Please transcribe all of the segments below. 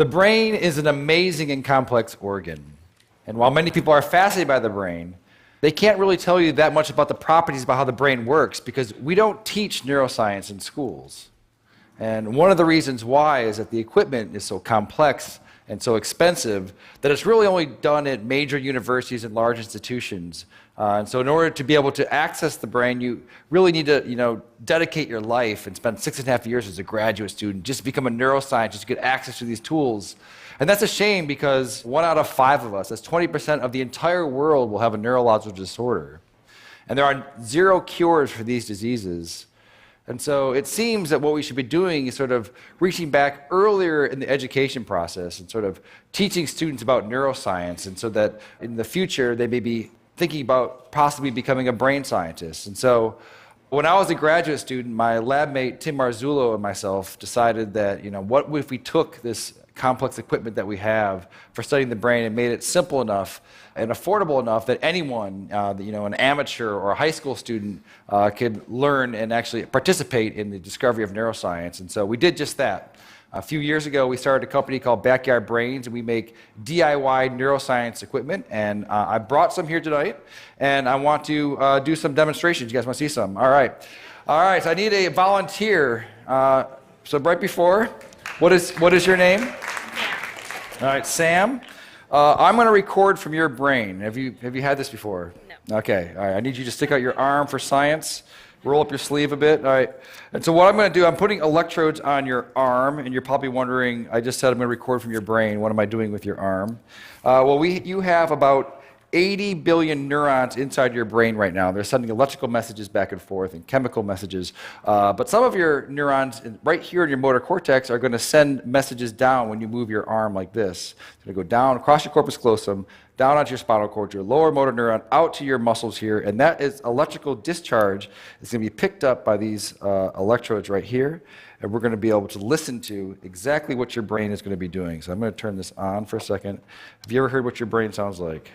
The brain is an amazing and complex organ. And while many people are fascinated by the brain, they can't really tell you that much about the properties about how the brain works because we don't teach neuroscience in schools. And one of the reasons why is that the equipment is so complex and so expensive that it's really only done at major universities and large institutions. And so in order to be able to access the brain, you really need to dedicate your life and spend 6.5 years as a graduate student just to become a neuroscientist to get access to these tools. And that's a shame because 1 out of 5 of us, that's 20% of the entire world, will have a neurological disorder. And there are 0 cures for these diseases. And so it seems that what we should be doing is sort of reaching back earlier in the education process and sort of teaching students about neuroscience, and so that in the future they may be thinking about possibly becoming a brain scientist. And so when I was a graduate student, my lab mate Tim Marzullo and myself decided that, what if we took this complex equipment that we have for studying the brain and made it simple enough and affordable enough that anyone, an amateur or a high school student, could learn and actually participate in the discovery of neuroscience. And so we did just that. A few years ago, we started a company called Backyard Brains, and we make DIY neuroscience equipment. And I brought some here tonight, and I want to do some demonstrations. You guys want to see some? All right. So I need a volunteer. So right before, what is your name? All right, Sam. I'm going to record from your brain. Have you had this before? No. Okay. All right. I need you to stick out your arm for science. Roll up your sleeve a bit. All right. And so what I'm going to do, I'm putting electrodes on your arm, and you're probably wondering, I just said I'm going to record from your brain. What am I doing with your arm? You have about 80 billion neurons inside your brain right now. They're sending electrical messages back and forth and chemical messages. But some of your neurons right here in your motor cortex are going to send messages down when you move your arm like this. It's going to go down across your corpus callosum, down onto your spinal cord, your lower motor neuron, out to your muscles here. And that is electrical discharge. It's going to be picked up by these electrodes right here. And we're going to be able to listen to exactly what your brain is going to be doing. So I'm going to turn this on for a second. Have you ever heard what your brain sounds like?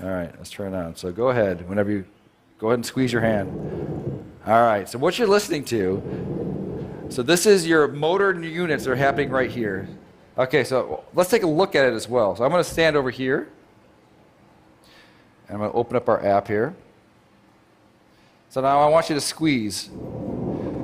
All right, let's turn it on. So go ahead. Go ahead and squeeze your hand. All right, so what you're listening to, so this is your motor units that are happening right here. Okay, so let's take a look at it as well. So I'm going to stand over here. And I'm going to open up our app here. So now I want you to squeeze.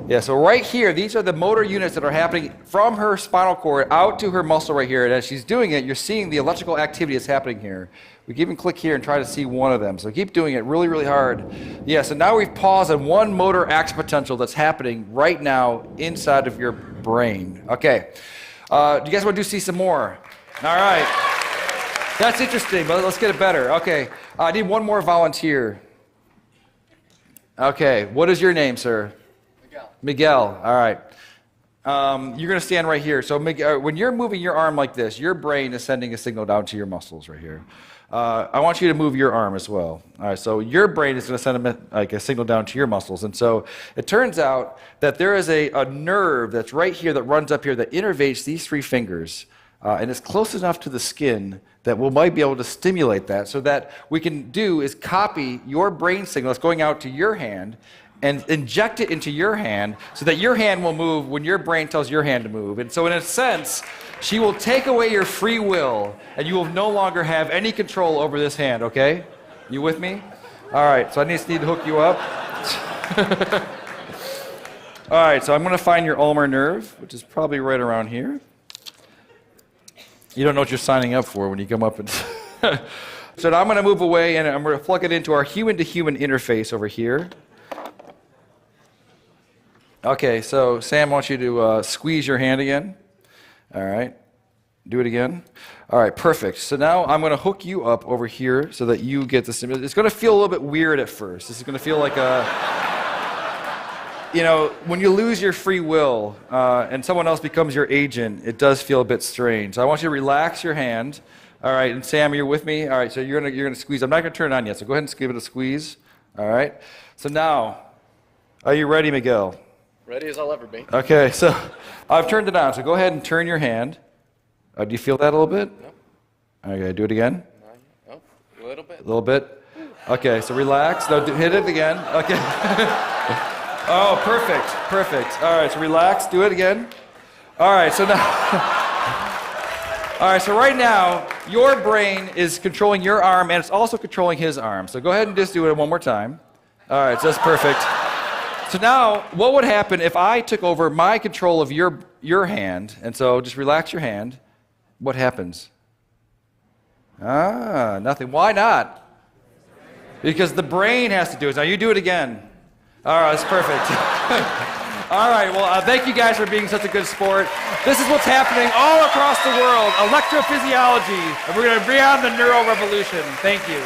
Yeah, so right here, these are the motor units that are happening from her spinal cord out to her muscle right here. And as she's doing it, you're seeing the electrical activity that's happening here. We can even click here and try to see one of them. So keep doing it really, really hard. Yeah, so now we've paused on one motor action potential that's happening right now inside of your brain. Okay. Do you guys want to see some more? All right. That's interesting, but let's get it better. Okay. I need one more volunteer. Okay. What is your name, sir? Miguel. All right. You're going to stand right here. So Miguel, when you're moving your arm like this, your brain is sending a signal down to your muscles right here. I want you to move your arm as well. All right, so your brain is going to send a signal down to your muscles. And so it turns out that there is a nerve that's right here that runs up here that innervates these 3 fingers. And it's close enough to the skin that we might be able to stimulate that. So that we can do is copy your brain signal that's going out to your hand and inject it into your hand so that your hand will move when your brain tells your hand to move. And so in a sense, she will take away your free will, and you will no longer have any control over this hand, okay? You with me? All right, so I just need to hook you up. All right, so I'm going to find your ulnar nerve, which is probably right around here. You don't know what you're signing up for when you come up and... So now I'm going to move away, and I'm going to plug it into our human-to-human interface over here. Okay, so Sam wants you to squeeze your hand again. All right, do it again. All right, perfect. So now I'm going to hook you up over here so that you get the stimulus. It's going to feel a little bit weird at first. This is going to feel like when you lose your free will and someone else becomes your agent, it does feel a bit strange. So I want you to relax your hand. All right, and Sam, you're with me? All right, so you're gonna squeeze. I'm not going to turn it on yet, so go ahead and give it a squeeze. All right. So now, are you ready, Miguel? Ready as I'll ever be. Okay, so I've turned it on. So go ahead and turn your hand. Do you feel that a little bit? No. Okay, do it again. No, a little bit. A little bit. Okay, so relax. No, hit it again. Okay. Oh, perfect. All right, so relax. Do it again. All right, so now. All right, so right now, your brain is controlling your arm, and it's also controlling his arm. So go ahead and just do it one more time. All right, so that's perfect. So now, what would happen if I took over my control of your hand? And so just relax your hand. What happens? Nothing. Why not? Because the brain has to do it. Now you do it again. All right, that's perfect. All right, well, thank you guys for being such a good sport. This is what's happening all across the world, electrophysiology, and we're going to bring on the neuro revolution. Thank you.